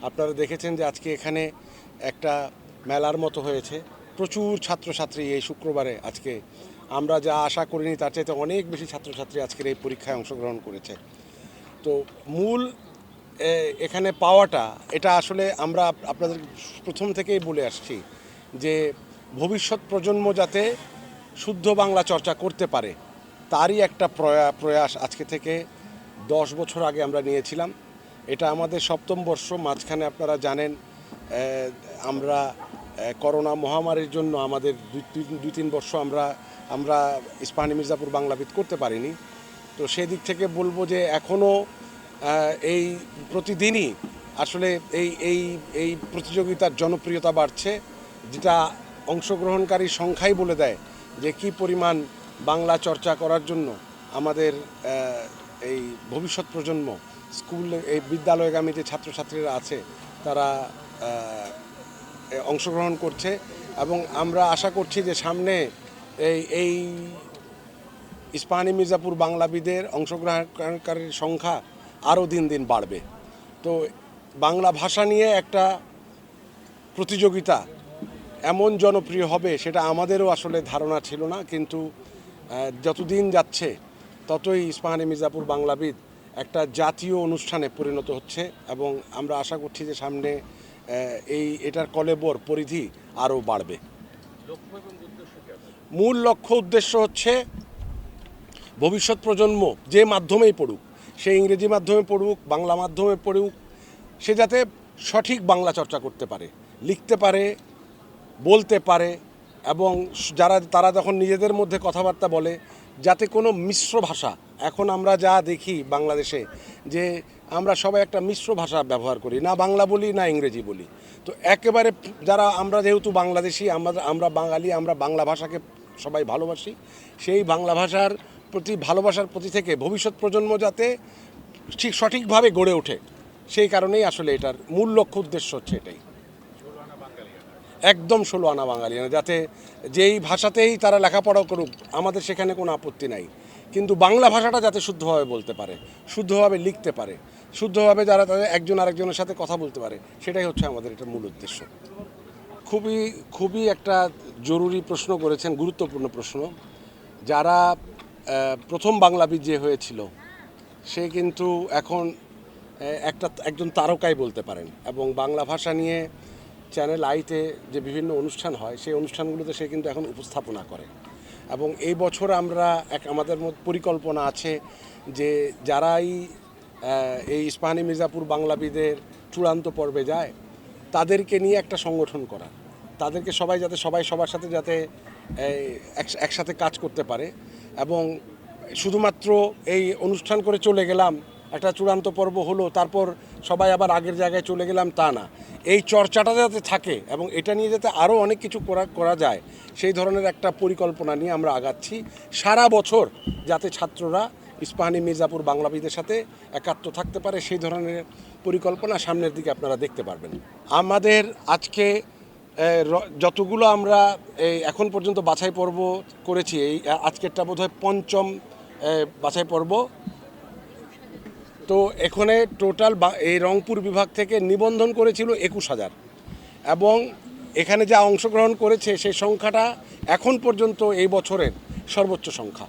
আপনারা দেখেছেন যে আজকে এখানে একটা মেলার মতো হয়েছে, প্রচুর ছাত্রছাত্রী এই শুক্রবারে আজকে আমরা যা আশা করিনি তার চাইতে অনেক বেশি ছাত্রছাত্রী আজকের এই পরীক্ষায় অংশগ্রহণ করেছে। তো মূল এখানে পাওয়াটা এটা আসলে আমরা আপনাদের প্রথম থেকেই বলে আসছি যে ভবিষ্যৎ প্রজন্ম যাতে শুদ্ধ বাংলা চর্চা করতে পারে তারই একটা প্রয়াস আজকে থেকে 10 বছর আগে আমরা নিয়েছিলাম। এটা আমাদের সপ্তম বর্ষ। মাঝখানে আপনারা জানেন আমরা করোনা মহামারীর জন্য আমাদের দুই তিন বর্ষ আমরা ইস্পাহানী মির্জাপুর বাংলাবিদ করতে পারিনি। তো সেদিক থেকে বলবো যে এখনও এই প্রতিদিনই আসলে এই এই এই প্রতিযোগিতার জনপ্রিয়তা বাড়ছে, যেটা অংশগ্রহণকারী সংখ্যাই বলে দেয় যে কী পরিমাণ বাংলা চর্চা করার জন্য আমাদের এই ভবিষ্যৎ প্রজন্ম স্কুল এই বিদ্যালয়গামী যে ছাত্রছাত্রীরা আছে তারা অংশগ্রহণ করছে। এবং আমরা আশা করছি যে সামনে এই ইস্পাহানী মির্জাপুর বাংলাবিদের অংশগ্রহণকারীর সংখ্যা আরও দিন দিন বাড়বে। তো বাংলা ভাষা নিয়ে একটা প্রতিযোগিতা এমন জনপ্রিয় হবে সেটা আমাদেরও আসলে ধারণা ছিল না, কিন্তু যতদিন যাচ্ছে ততই ইস্পাহানী মির্জাপুর বাংলাবিদ একটা জাতীয় অনুষ্ঠানে পরিণত হচ্ছে এবং আমরা আশা করছি যে সামনে এটার কলেবর পরিধি আরও বাড়বে। মূল লক্ষ্য উদ্দেশ্য হচ্ছে ভবিষ্যৎ প্রজন্ম যে মাধ্যমেই পড়ুক, সে ইংরেজি মাধ্যমে পড়ুক, বাংলা মাধ্যমে পড়ুক, সে যাতে সঠিক বাংলা চর্চা করতে পারে, লিখতে পারে, বলতে পারে এবং তারা যখন নিজেদের মধ্যে কথাবার্তা বলে যাতে কোনো মিশ্র ভাষা, এখন আমরা যা দেখি বাংলাদেশে যে আমরা সবাই একটা মিশ্র ভাষা ব্যবহার করি, না বাংলা বলি না ইংরেজি বলি। তো একেবারে আমরা যেহেতু বাংলাদেশি, আমরা বাঙালি, আমরা বাংলা ভাষাকে সবাই ভালোবাসি, সেই বাংলা ভাষার প্রতি ভালোবাসার প্রতি থেকে ভবিষ্যৎ প্রজন্ম যাতে ঠিক সঠিকভাবে গড়ে ওঠে, সেই কারণেই আসলে এটার মূল লক্ষ্য উদ্দেশ্য হচ্ছে এটাই। একদম 16 আনা বাঙালিয়ানা, যাতে যেই ভাষাতেই তারা লেখাপড়া করুক আমাদের সেখানে কোনো আপত্তি নাই, কিন্তু বাংলা ভাষাটা যাতে শুদ্ধভাবে বলতে পারে, শুদ্ধভাবে লিখতে পারে, শুদ্ধভাবে যারা তাদের একজন আরেকজনের সাথে কথা বলতে পারে, সেটাই হচ্ছে আমাদের এটার মূল উদ্দেশ্য। খুবই খুবই একটা জরুরি প্রশ্ন করেছেন, গুরুত্বপূর্ণ প্রশ্ন। যারা প্রথম বাংলাবিদ যে হয়েছিল সে কিন্তু এখন একজন তারকাই বলতে পারেন, এবং বাংলা ভাষা নিয়ে চ্যানেল আইতে যে বিভিন্ন অনুষ্ঠান হয় সেই অনুষ্ঠানগুলোতে সে কিন্তু এখন উপস্থাপনা করে। এবং এই বছর আমরা আমাদের পরিকল্পনা আছে যে যারাই এই ইস্পাহানী মির্জাপুর বাংলাবিদের চূড়ান্ত পর্বে যায় তাদেরকে নিয়ে একটা সংগঠন করা, তাদেরকে সবাই সবার সাথে যাতে একসাথে কাজ করতে পারে। এবং শুধুমাত্র এই অনুষ্ঠান করে চলে গেলাম, একটা চূড়ান্ত পর্ব হলো, তারপর সবাই আবার আগের জায়গায় চলে গেলাম, তা না। এই চর্চাটা যাতে থাকে এবং এটা নিয়ে যাতে আরও অনেক কিছু করা যায়, সেই ধরনের একটা পরিকল্পনা নিয়ে আমরা আগাচ্ছি। সারা বছর যাতে ছাত্ররা ইস্পাহানী মির্জাপুর বাংলাবিদের সাথে একাত্ম থাকতে পারে, সেই ধরনের পরিকল্পনা সামনের দিকে আপনারা দেখতে পারবেন। আমাদের আজকে যতগুলো আমরা এই এখন পর্যন্ত বাছাই পর্ব করেছি, এই আজকেরটা বোধহয় 5ম বাছাই পর্ব। তো এখানে টোটাল এই রংপুর বিভাগ থেকে নিবন্ধন করেছিল 21,000 এবং এখানে যা অংশগ্রহণ করেছে সেই সংখ্যাটা এখন পর্যন্ত এই বছরের সর্বোচ্চ সংখ্যা।